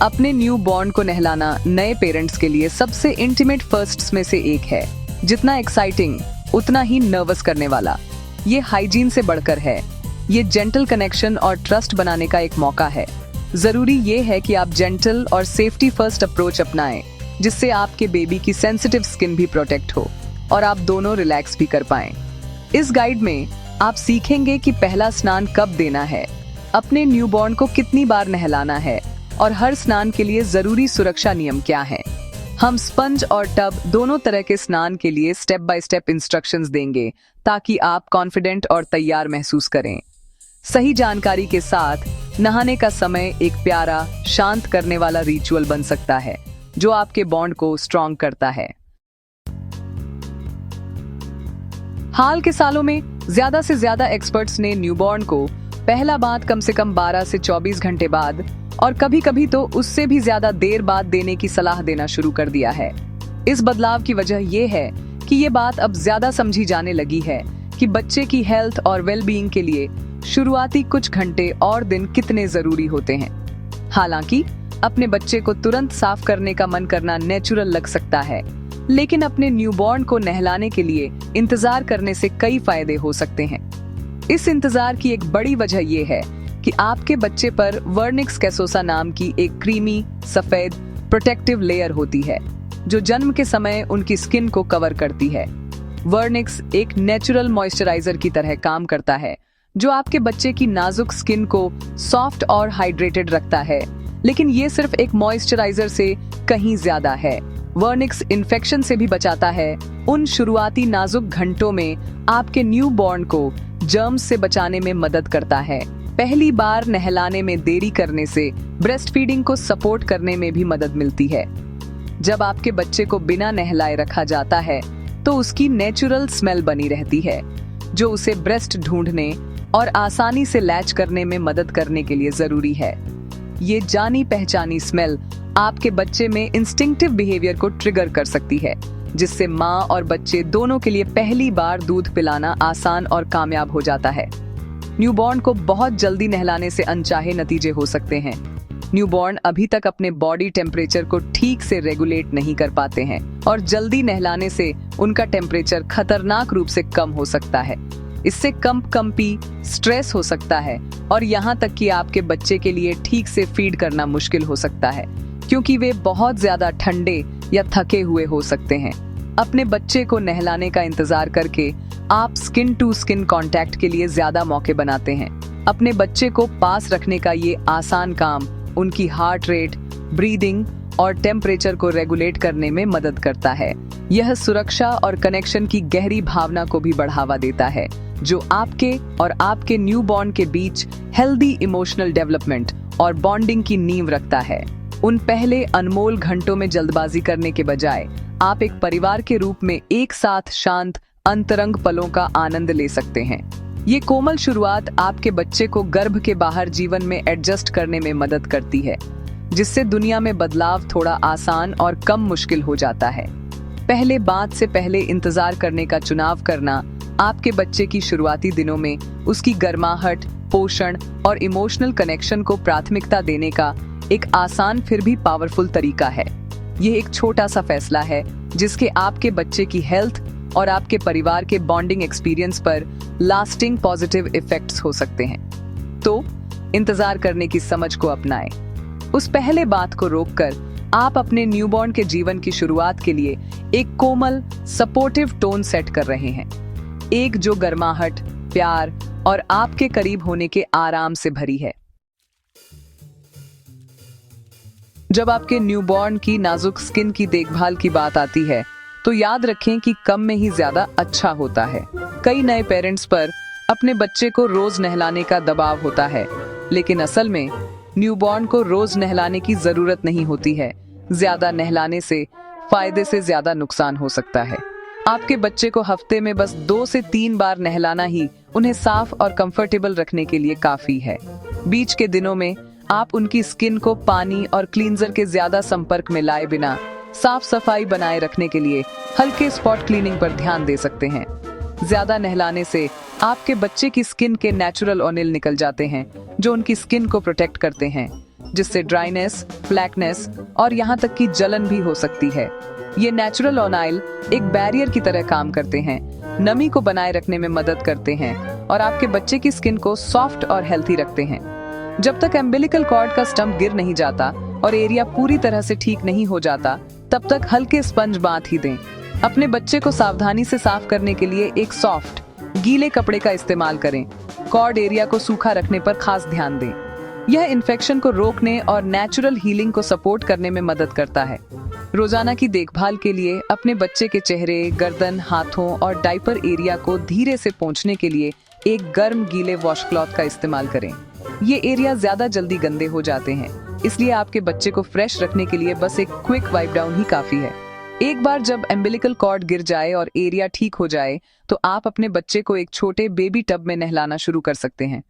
अपने new born को नहलाना नए पेरेंट्स के लिए सबसे इंटीमेट फर्स्ट्स में से एक है। जितना एक्साइटिंग उतना ही नर्वस करने वाला। ये हाइजीन से बढ़कर है। ये जेंटल कनेक्शन और ट्रस्ट बनाने का एक मौका है। जरूरी ये है कि आप जेंटल और सेफ्टी फर्स्ट अप्रोच अपनाएं, जिससे आपके बेबी की सेंसिटिव स्किन भी प्रोटेक्ट हो और आप दोनों रिलैक्स भी कर पाएं। इस गाइड में आप सीखेंगे कि पहला स्नान कब देना है, अपने न्यूबॉर्न को कितनी बार नहलाना है और हर स्नान के लिए जरूरी सुरक्षा नियम क्या हैं। हम स्पंज और टब दोनों तरह के स्नान के लिए स्टेप बाय स्टेप इंस्ट्रक्शंस देंगे, ताकि आप कॉन्फिडेंट और तैयार महसूस करें। सही जानकारी के साथ नहाने का समय एक प्यारा, शांत करने वाला रिचुअल बन सकता है, जो आपके बॉन्ड को स्ट्रॉन्ग करता है। हाल के सालों में ज्यादा से ज्यादा एक्सपर्ट्स ने न्यूबॉर्न को पहला बात कम से कम 12 से 24 घंटे बाद और कभी कभी तो उससे भी ज्यादा देर बाद देने की सलाह देना शुरू कर दिया है। इस बदलाव की वजह यह है कि ये बात अब ज्यादा समझी जाने लगी है कि बच्चे की हेल्थ और वेलबीइंग के लिए शुरुआती कुछ घंटे और दिन कितने जरूरी होते हैं। हालांकि अपने बच्चे को तुरंत साफ करने का मन करना नेचुरल लग सकता है, लेकिन अपने न्यूबॉर्न को नहलाने के लिए इंतजार करने से कई फायदे हो सकते हैं। इस इंतजार की एक बड़ी वजह यह है कि आपके बच्चे पर वर्निक्स कैसोसा नाम की एक क्रीमी सफेद प्रोटेक्टिव लेयर होती है, जो जन्म के समय उनकी स्किन को कवर करती है। वर्निक्स एक नेचुरल मॉइस्चराइजर की तरह काम करता है, जो आपके बच्चे की नाजुक स्किन को सॉफ्ट और हाइड्रेटेड रखता है, लेकिन ये सिर्फ एक मॉइस्चराइजर से कहीं ज्यादा है। वर्निक्स इन्फेक्शन से भी बचाता है। उन शुरुआती नाजुक घंटों में आपके न्यूबॉर्न को जर्म्स से बचाने में मदद करता है। पहली बार नहलाने में देरी करने से ब्रेस्ट फीडिंग को सपोर्ट करने में भी मदद मिलती है। जब आपके बच्चे को बिना नहलाए रखा जाता है तो उसकी नेचुरल स्मेल बनी रहती है, जो उसे ब्रेस्ट ढूंढने और आसानी से लैच करने में मदद करने के लिए जरूरी है। ये जानी पहचानी स्मेल आपके बच्चे में इंस्टिंक्टिव बिहेवियर को ट्रिगर कर सकती है, जिससे माँ और बच्चे दोनों के लिए पहली बार दूध पिलाना आसान और कामयाब हो जाता है। न्यूबॉर्न को बहुत जल्दी नहलाने से अनचाहे नतीजे हो सकते हैं। न्यूबॉर्न अभी तक अपने बॉडी टेम्परेचर को ठीक से रेगुलेट नहीं कर पाते हैं और जल्दी नहलाने से उनका टेम्परेचर खतरनाक रूप से कम हो सकता है। इससे कंपी, स्ट्रेस हो सकता है और यहाँ तक कि आपके बच्चे के लिए ठीक से फीड करना मुश्किल हो सकता है, क्योंकि वे बहुत ज्यादा ठंडे या थके हुए हो सकते हैं। अपने बच्चे को नहलाने का इंतजार करके आप स्किन टू स्किन कांटेक्ट के लिए ज्यादा मौके बनाते हैं। अपने बच्चे को पास रखने का ये आसान काम उनकी हार्ट रेट, ब्रीदिंग और टेम्परेचर को रेगुलेट करने में मदद करता है। यह सुरक्षा और कनेक्शन की गहरी भावना को भी बढ़ावा देता है, जो आपके और आपके न्यूबॉर्न के बीच हेल्दी इमोशनल डेवलपमेंट और बॉन्डिंग की नींव रखता है। उन पहले अनमोल घंटों में जल्दबाजी करने के बजाय आप एक परिवार के रूप में एक साथ शांत अंतरंग पलों का आनंद ले सकते हैं। ये कोमल शुरुआत आपके बच्चे को गर्भ के बाहर जीवन में एडजस्ट करने में मदद करती है, जिससे दुनिया में बदलाव थोड़ा आसान और कम मुश्किल हो जाता है। पहले बात से पहले इंतजार करने का चुनाव करना आपके बच्चे की शुरुआती दिनों में उसकी गर्माहट, पोषण और इमोशनल कनेक्शन को प्राथमिकता देने का एक आसान फिर भी पावरफुल तरीका है। यह एक छोटा सा फैसला है जिसके आपके बच्चे की हेल्थ और आपके परिवार के बॉन्डिंग एक्सपीरियंस पर लास्टिंग पॉजिटिव इफेक्ट्स हो सकते हैं। तो इंतजार करने की समझ को अपनाएं। उस पहले बात को रोककर आप अपने न्यूबॉर्न के जीवन की शुरुआत के लिए एक कोमल, सपोर्टिव टोन सेट कर रहे हैं। एक जो गर्माहट, प्यार और आपके करीब होने के आराम से भरी है। जब आपके न्यूबॉर्न की नाजुक स्किन की देखभाल की बात आती है, तो याद रखें कि कम में ही ज्यादा अच्छा होता है। कई नए पेरेंट्स पर अपने बच्चे को रोज नहलाने का दबाव होता है, लेकिन असल में न्यूबॉर्न को रोज नहलाने की जरूरत नहीं होती है। ज्यादा नहलाने से फायदे से ज्यादा नुकसान हो सकता है। आपके बच्चे को हफ्ते में बस 2 से 3 बार नहलाना ही उन्हें साफ और कंफर्टेबल रखने के लिए काफी है। बीच के दिनों में आप उनकी स्किन को पानी और क्लींजर के ज्यादा संपर्क में लाए बिना साफ सफाई बनाए रखने के लिए हल्के स्पॉट क्लीनिंग पर ध्यान दे सकते हैं। ज्यादा नहलाने से आपके बच्चे की स्किन के नेचुरल ऑयल निकल जाते हैं, जो उनकी स्किन को प्रोटेक्ट करते हैं। जिससे ड्राइनेस, फ्लैकनेस और यहाँ तक कि जलन भी हो सकती है। ये नेचुरल ओनाइल एक बैरियर की तरह काम करते हैं, नमी को बनाए रखने में मदद करते हैं और आपके बच्चे की स्किन को सॉफ्ट और हेल्थी रखते हैं। जब तक एम्बिलिकल कॉर्ड का स्टंप गिर नहीं जाता और एरिया पूरी तरह से ठीक नहीं हो जाता, तब तक हल्के स्पंज बाथ ही दें। अपने बच्चे को सावधानी से साफ करने के लिए एक सॉफ्ट, गीले कपड़े का इस्तेमाल करें। कॉर्ड एरिया को सूखा रखने पर खास ध्यान दें। यह इन्फेक्शन को रोकने और नेचुरल हीलिंग को सपोर्ट करने में मदद करता है। रोजाना की देखभाल के लिए अपने बच्चे के चेहरे, गर्दन, हाथों और डायपर एरिया को धीरे से पोंछने के लिए एक गर्म गीले वॉशक्लॉथ का इस्तेमाल करें। ये एरिया ज्यादा जल्दी गंदे हो जाते हैं, इसलिए आपके बच्चे को फ्रेश रखने के लिए बस एक क्विक वाइप डाउन ही काफी है। एक बार जब एम्बिलिकल कॉर्ड गिर जाए और एरिया ठीक हो जाए, तो आप अपने बच्चे को एक छोटे बेबी टब में नहलाना शुरू कर सकते हैं।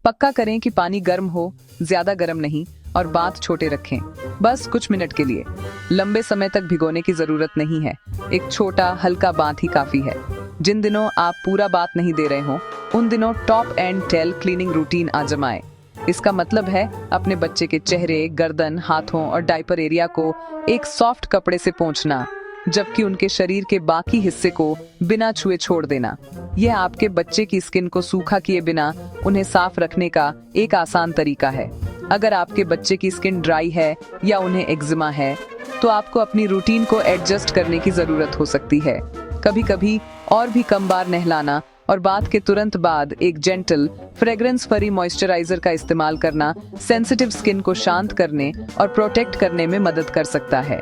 पक्का करें कि पानी गर्म हो, ज्यादा गर्म नहीं, और बाथ छोटे रखें, बस कुछ मिनट के लिए। लंबे समय तक भिगोने की जरूरत नहीं है, एक छोटा हल्का बाथ ही काफी है। जिन दिनों आप पूरा बाथ नहीं दे रहे हो, उन दिनों top and tail cleaning routine आजमाएं। इसका मतलब है अपने बच्चे के चेहरे, गर्दन, हाथों और डायपर एरिया को एक सॉफ्ट कपड़े से पोंछना, जबकि उनके शरीर के बाकी हिस्से को बिना छुए छोड़ देना। यह आपके बच्चे की स्किन को सूखा किए बिना उन्हें साफ रखने का एक आसान तरीका है। अगर आपके बच्चे की स्किन ड्राई है या उन्हें एक्जिमा है, तो आपको अपनी रूटीन को एडजस्ट करने की जरूरत हो सकती है। कभी कभी और भी कम बार नहलाना और बाथ के तुरंत बाद एक जेंटल, फ्रेग्रेंस फ्री मॉइस्चराइजर का इस्तेमाल करना सेंसिटिव स्किन को शांत करने और प्रोटेक्ट करने में मदद कर सकता है।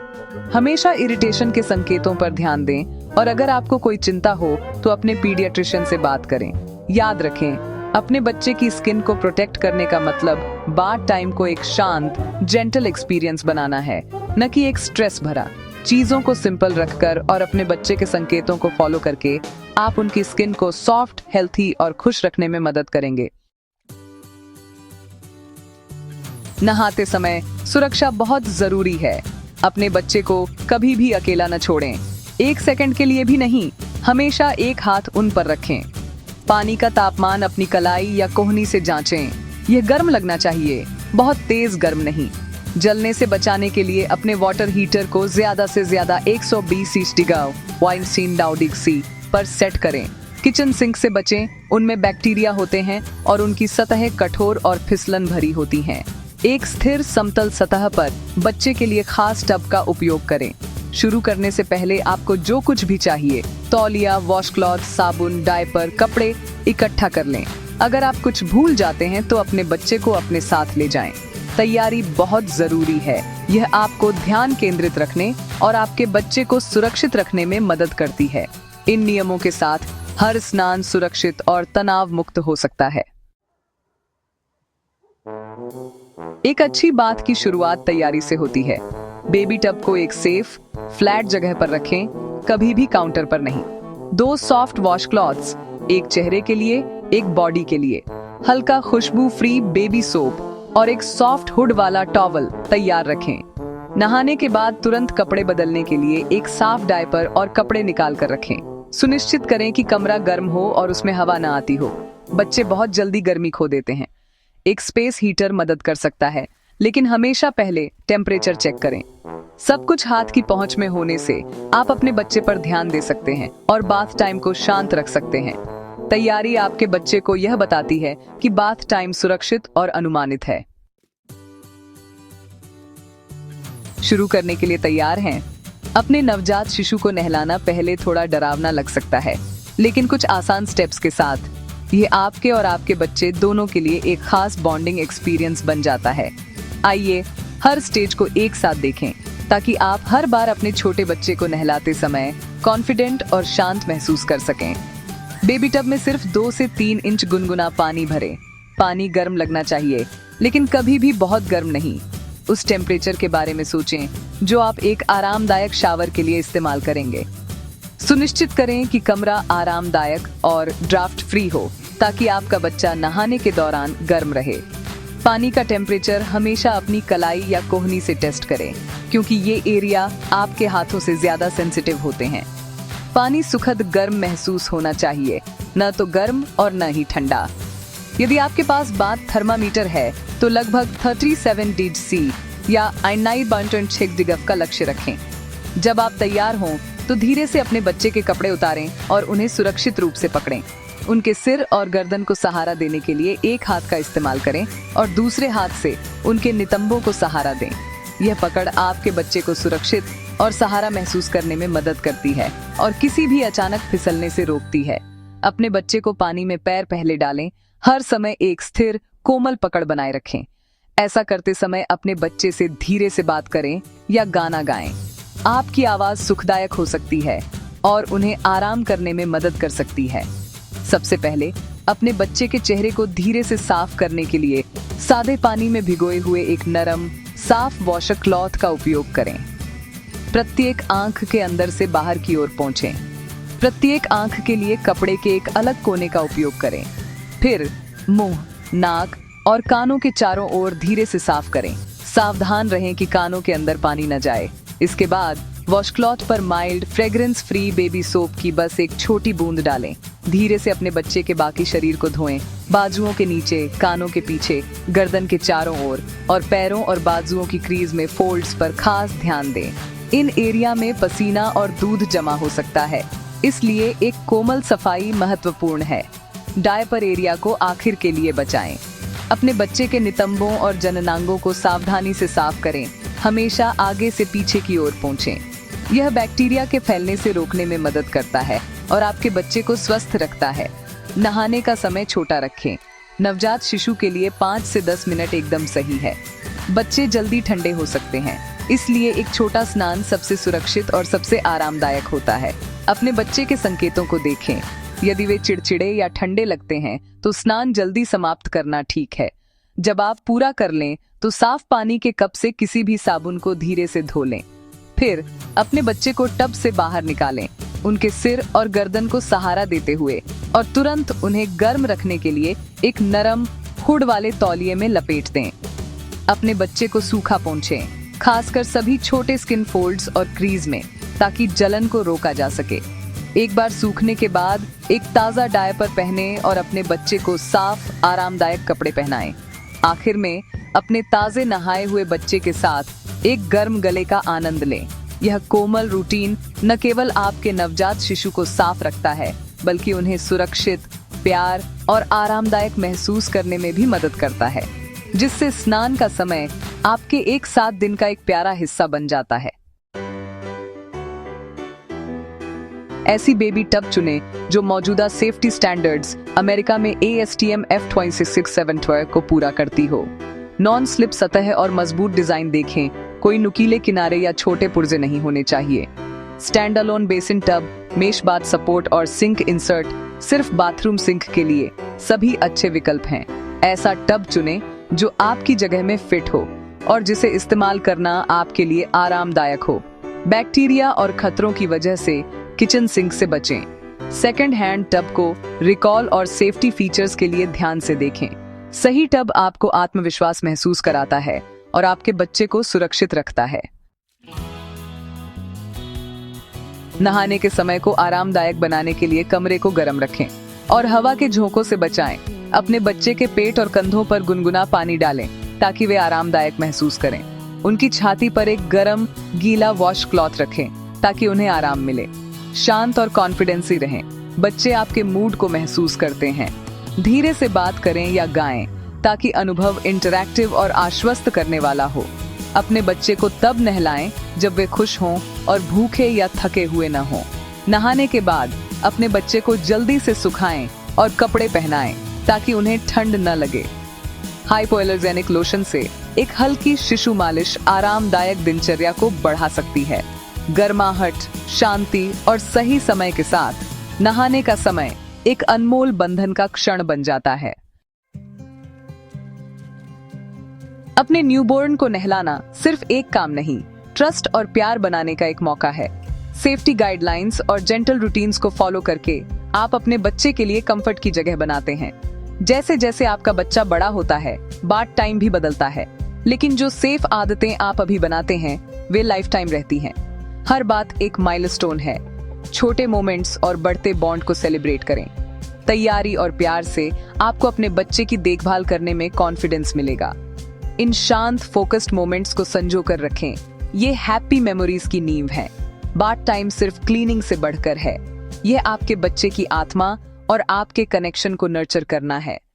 हमेशा इरिटेशन के संकेतों पर ध्यान दें और अगर आपको कोई चिंता हो तो अपने पीडियाट्रिशियन से बात करें। याद रखें, अपने बच्चे की स्किन को प्रोटेक्ट करने का मतलब बाथ टाइम को एक शांत, जेंटल एक्सपीरियंस बनाना है, न कि एक स्ट्रेस भरा। चीजों को सिंपल रखकर और अपने बच्चे के संकेतों को फॉलो करके आप उनकी स्किन को सॉफ्ट, हेल्थी और खुश रखने में मदद करेंगे। नहाते समय सुरक्षा बहुत जरूरी है। अपने बच्चे को कभी भी अकेला न छोड़ें, 1 सेकंड के लिए भी नहीं। हमेशा एक हाथ उन पर रखें। पानी का तापमान अपनी कलाई या कोहनी से जांचें। यह गर्म लगना चाहिए, बहुत तेज गर्म नहीं। जलने से बचाने के लिए अपने वाटर हीटर को ज्यादा से ज्यादा 120 स्टिगाव वाइनस्टीन डाउडिक सी पर सेट करें। किचन सिंक से बचें, उनमें बैक्टीरिया होते हैं और उनकी सतहें कठोर और फिसलन भरी होती हैं। एक स्थिर समतल सतह पर बच्चे के लिए खास टब का उपयोग करें। शुरू करने से पहले आपको जो कुछ भी चाहिए, तौलिया, वॉशक्लॉथ, साबुन, डायपर, कपड़े इकट्ठा कर लें। अगर आप कुछ भूल जाते हैं तो अपने बच्चे को अपने साथ ले जाएं। तैयारी बहुत जरूरी है। यह आपको ध्यान केंद्रित रखने और आपके बच्चे को सुरक्षित रखने में मदद करती है। इन नियमों के साथ हर स्नान सुरक्षित और तनाव मुक्त हो सकता है। एक अच्छी बात की शुरुआत तैयारी से होती है। बेबी टब को एक सेफ, फ्लैट जगह पर रखें, कभी भी काउंटर पर नहीं। 2 सॉफ्ट वॉश क्लॉथ्स, एक चेहरे के लिए, एक बॉडी के लिए, हल्का खुशबू फ्री बेबी सोप और एक सॉफ्ट हुड वाला टॉवल तैयार रखें। नहाने के बाद तुरंत कपड़े बदलने के लिए एक साफ डायपर और कपड़े निकाल कर रखें। सुनिश्चित करें कि कमरा गर्म हो और उसमें हवा न आती हो। बच्चे बहुत जल्दी गर्मी खो देते हैं। एक स्पेस हीटर मदद कर सकता है, लेकिन हमेशा पहले टेम्परेचर चेक करें। सब कुछ हाथ की पहुंच में होने से आप अपने बच्चे पर ध्यान दे सकते हैं और बाथ टाइम को शांत रख सकते हैं। तैयारी आपके बच्चे को यह बताती है कि बाथ टाइम सुरक्षित और अनुमानित है। शुरू करने के लिए तैयार हैं? अपने नवजात शिशु को नहलाना पहले थोड़ा डरावना लग सकता है, लेकिन कुछ आसान स्टेप्स के साथ ये आपके और आपके बच्चे दोनों के लिए एक खास बॉन्डिंग एक्सपीरियंस बन जाता है। आइए हर स्टेज को एक साथ देखें, ताकि आप हर बार अपने छोटे बच्चे को नहलाते समय कॉन्फिडेंट और शांत महसूस कर सकें। बेबी टब में सिर्फ 2 से 3 इंच गुनगुना पानी भरें। पानी गर्म लगना चाहिए, लेकिन कभी भी बहुत गर्म नहीं। उस टेम्परेचर के बारे में सोचें जो आप एक आरामदायक शावर के लिए इस्तेमाल करेंगे। सुनिश्चित करें कि कमरा आरामदायक और ड्राफ्ट फ्री हो, ताकि आपका बच्चा नहाने के दौरान गर्म रहे। पानी का टेम्परेचर हमेशा अपनी कलाई या कोहनी से टेस्ट करें, क्योंकि ये एरिया आपके हाथों से ज्यादा सेंसिटिव होते हैं। पानी सुखद गर्म महसूस होना चाहिए, न तो गर्म और न ही ठंडा। यदि आपके पास बाथ थर्मामीटर है तो लगभग 37 DC या 9.6 का लक्ष्य रखें। जब आप तैयार हों तो धीरे से अपने बच्चे के कपड़े उतारें और उन्हें सुरक्षित रूप से पकड़ें। उनके सिर और गर्दन को सहारा देने के लिए एक हाथ का इस्तेमाल करें और दूसरे हाथ से उनके नितंबों को सहारा दें। यह पकड़ आपके बच्चे को सुरक्षित और सहारा महसूस करने में मदद करती है और किसी भी अचानक फिसलने से रोकती है। अपने बच्चे को पानी में पैर पहले डालें। हर समय एक स्थिर, कोमल पकड़ बनाए रखें। ऐसा करते समय अपने बच्चे से धीरे से बात करें या गाना गाएं। आपकी आवाज सुखदायक हो सकती है और उन्हें आराम करने में मदद कर सकती है। सबसे पहले अपने बच्चे के चेहरे को धीरे से साफ करने के लिए सादे पानी में भिगोए हुए एक नरम, साफ वॉशर क्लॉथ का उपयोग करें। प्रत्येक आंख के अंदर से बाहर की ओर पोंछें। प्रत्येक आंख के लिए कपड़े के एक अलग कोने का उपयोग करें। फिर मुंह, नाक और कानों के चारों ओर धीरे से साफ करें। सावधान रहें कि कानों के अंदर पानी न जाए। इसके बाद वॉश क्लॉथ पर mild, fragrance free baby soap की बस एक छोटी बूंद डालें। धीरे से अपने बच्चे के बाकी शरीर को धोएं। बाजुओं के नीचे, कानों के पीछे, गर्दन के चारों ओर और पैरों और बाजुओं की क्रीज में फोल्ड्स पर खास ध्यान दें। इन एरिया में पसीना और दूध जमा हो सकता है, इसलिए एक कोमल सफाई महत्वपूर्ण है। डायपर एरिया को आखिर के लिए बचाएं। अपने बच्चे के नितंबों और जननांगों को सावधानी से साफ करें। हमेशा आगे से पीछे की ओर पोंछें। यह बैक्टीरिया के फैलने से रोकने में मदद करता है और आपके बच्चे को स्वस्थ रखता है। नहाने का समय छोटा रखें। नवजात शिशु के लिए 5 से 10 मिनट एकदम सही है। बच्चे जल्दी ठंडे हो सकते हैं, इसलिए एक छोटा स्नान सबसे सुरक्षित और सबसे आरामदायक होता है। अपने बच्चे के संकेतों को देखें। यदि वे चिड़चिड़े या ठंडे लगते हैं तो स्नान जल्दी समाप्त करना ठीक है। जब आप पूरा कर लें तो साफ पानी के कप से किसी भी साबुन को धीरे से धो लें। फिर अपने बच्चे को टब से बाहर निकालें, उनके सिर और गर्दन को सहारा देते हुए, और तुरंत उन्हें गर्म रखने के लिए एक नरम हुड वाले तौलिए में लपेट दें। अपने बच्चे को सूखा पोंछें, खासकर सभी छोटे स्किन फोल्ड्स और क्रीज में, ताकि जलन को रोका जा सके। एक बार सूखने के बाद एक ताज़ा डायपर पहने और अपने बच्चे को साफ, आरामदायक कपड़े पहनाएं। आखिर में अपने ताज़े नहाए हुए बच्चे के साथ एक गर्म गले का आनंद लें। यह कोमल रूटीन न केवल आपके नवजात शिशु को साफ रखता है, बल्कि उन्हें सुरक्षित, प्यार और आरामदायक महसूस करने में भी मदद करता है, जिससे स्नान का समय आपके एक 7 दिन का एक प्यारा हिस्सा बन जाता है। ऐसी बेबी टब चुनें जो मौजूदा सेफ्टी स्टैंडर्ड्स अमेरिका में ASTM F26672 को पूरा करती हो। नॉन स्लिप सतह और मजबूत डिजाइन देखें। कोई नुकीले किनारे या छोटे पुर्जे नहीं होने चाहिए। Stand alone basin tub, mesh bath support और सिंक इंसर्ट सिर्फ बाथरूम सिंक के लिए सभी अच्छे विकल्प हैं। ऐसा टब चुनें जो आपकी जगह में फिट हो और जिसे इस्तेमाल करना आपके लिए आरामदायक हो। बैक्टीरिया और खतरों की वजह से किचन सिंक से बचें। सेकंड हैंड टब को रिकॉल और सेफ्टी फीचर्स के लिए ध्यान से देखें। सही टब आपको आत्मविश्वास महसूस कराता है और आपके बच्चे को सुरक्षित रखता है। नहाने के समय को आरामदायक बनाने के लिए कमरे को गर्म रखें और हवा के झोंकों से बचाएं। अपने बच्चे के पेट और कंधों पर गुनगुना पानी डालें ताकि वे आरामदायक महसूस करें। उनकी छाती पर एक गर्म, गीला वॉश क्लॉथ रखें ताकि उन्हें आराम मिले। शांत और कॉन्फिडेंसी रहें। बच्चे आपके मूड को महसूस करते हैं। धीरे से बात करें या गाएं ताकि अनुभव इंटरैक्टिव और आश्वस्त करने वाला हो। अपने बच्चे को तब नहलाएं जब वे खुश हों और भूखे या थके हुए न हों। नहाने के बाद अपने बच्चे को जल्दी से सुखाएं और कपड़े पहनाएं ताकि उन्हें ठंड न लगे। हाइपोएलर्जेनिक लोशन से एक हल्की शिशु मालिश आरामदायक दिनचर्या को बढ़ा सकती है। गर्माहट, शांति और सही समय के साथ नहाने का समय एक अनमोल बंधन का क्षण बन जाता है। अपने न्यूबॉर्न को नहलाना सिर्फ एक काम नहीं, ट्रस्ट और प्यार बनाने का एक मौका है। सेफ्टी गाइडलाइंस और जेंटल रूटीन्स को फॉलो करके आप अपने बच्चे के लिए कंफर्ट की जगह बनाते हैं। जैसे जैसे आपका बच्चा बड़ा होता है, बाथ टाइम भी बदलता है, लेकिन जो सेफ आदतें आप अभी बनाते हैं वे लाइफ टाइम रहती हैं। हर बात एक माइलस्टोन है। छोटे मोमेंट्स और बढ़ते बॉन्ड को सेलिब्रेट करें। तैयारी और प्यार से आपको अपने बच्चे की देखभाल करने में कॉन्फिडेंस मिलेगा। इन शांत फोकस्ड मोमेंट्स को संजो कर रखें। ये हैप्पी मेमोरीज की नींव है। बाथ टाइम सिर्फ क्लीनिंग से बढ़कर है। यह आपके बच्चे की आत्मा और आपके कनेक्शन को नर्चर करना है।